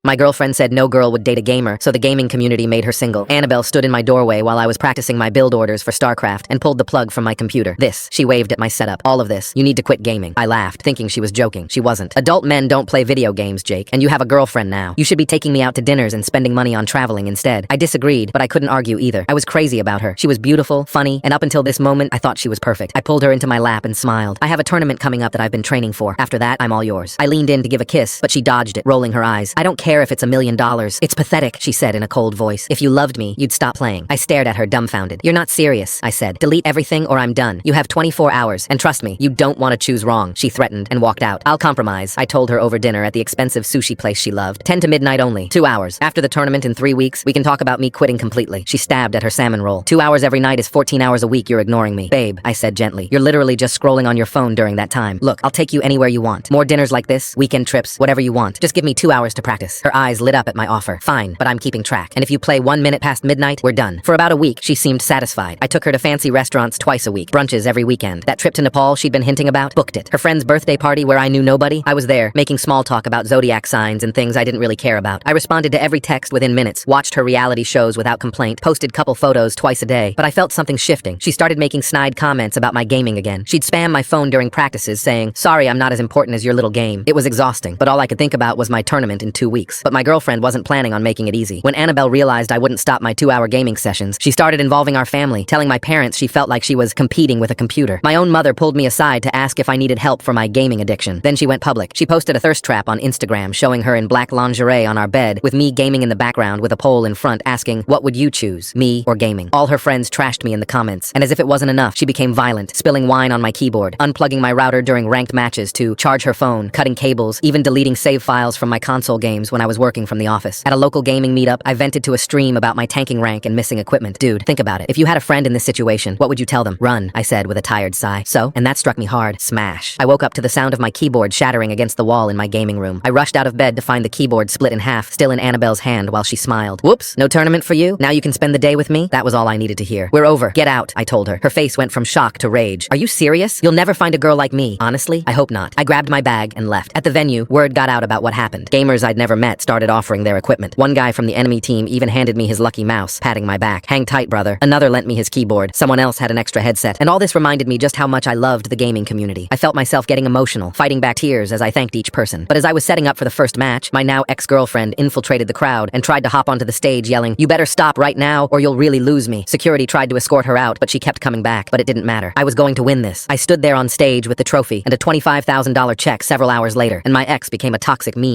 My girlfriend said no girl would date a gamer, so the gaming community made her single. Annabelle stood in my doorway while I was practicing my build orders for StarCraft and pulled the plug from my computer. She waved at my setup. All of this, you need to quit gaming. I laughed, thinking she was joking. She wasn't. Adult men don't play video games, Jake, and you have a girlfriend now. You should be taking me out to dinners and spending money on traveling instead. I disagreed, but I couldn't argue either. I was crazy about her. She was beautiful, funny, and up until this moment, I thought she was perfect. I pulled her into my lap and smiled. I have a tournament coming up that I've been training for. After that, I'm all yours. I leaned in to give a kiss, but she dodged it, rolling her eyes. I don't care if it's $1 million. It's pathetic, she said in a cold voice. If you loved me, you'd stop playing. I stared at her dumbfounded. You're not serious, I said. Delete everything or I'm done. You have 24 hours, and trust me, you don't want to choose wrong, she threatened and walked out. I'll compromise, I told her over dinner at the expensive sushi place she loved. 10 to midnight only. 2 hours. After the tournament in 3 weeks, we can talk about me quitting completely. She stabbed at her salmon roll. 2 hours every night is 14 hours a week you're ignoring me. Babe, I said gently. You're literally just scrolling on your phone during that time. Look, I'll take you anywhere you want. More dinners like this, weekend trips, whatever you want. Just give me 2 hours to practice. Her eyes lit up at my offer. Fine, but I'm keeping track. And if you play 1 minute past midnight, we're done. For about a week, she seemed satisfied. I took her to fancy restaurants twice a week, brunches every weekend. That trip to Nepal she'd been hinting about, booked it. Her friend's birthday party where I knew nobody, I was there, making small talk about zodiac signs and things I didn't really care about. I responded to every text within minutes, watched her reality shows without complaint, posted couple photos twice a day, but I felt something shifting. She started making snide comments about my gaming again. She'd spam my phone during practices saying, sorry, I'm not as important as your little game. It was exhausting, but all I could think about was my tournament in 2 weeks. But my girlfriend wasn't planning on making it easy. When Annabelle realized I wouldn't stop my 2-hour gaming sessions, she started involving our family, telling my parents she felt like she was competing with a computer. My own mother pulled me aside to ask if I needed help for my gaming addiction. Then she went public. She posted a thirst trap on Instagram showing her in black lingerie on our bed, with me gaming in the background with a poll in front asking, what would you choose, me or gaming? All her friends trashed me in the comments, and as if it wasn't enough, she became violent, spilling wine on my keyboard, unplugging my router during ranked matches to charge her phone, cutting cables, even deleting save files from my console games when I was working from the office. At a local gaming meetup, I vented to a stream about my tanking rank and missing equipment. Dude, think about it. If you had a friend in this situation, what would you tell them? Run, I said with a tired sigh. So? And that struck me hard. Smash. I woke up to the sound of my keyboard shattering against the wall in my gaming room. I rushed out of bed to find the keyboard split in half, still in Annabelle's hand while she smiled. Whoops, no tournament for you? Now you can spend the day with me? That was all I needed to hear. We're over. Get out, I told her. Her face went from shock to rage. Are you serious? You'll never find a girl like me. Honestly, I hope not. I grabbed my bag and left. At the venue, word got out about what happened. Gamers I'd never met started offering their equipment. One guy from the enemy team even handed me his lucky mouse, patting my back. Hang tight, brother. Another lent me his keyboard. Someone else had an extra headset. And all this reminded me just how much I loved the gaming community. I felt myself getting emotional, fighting back tears as I thanked each person. But as I was setting up for the first match, my now ex-girlfriend infiltrated the crowd and tried to hop onto the stage yelling, you better stop right now or you'll really lose me. Security tried to escort her out, but she kept coming back. But it didn't matter. I was going to win this. I stood there on stage with the trophy and a $25,000 check several hours later, and my ex became a toxic meme.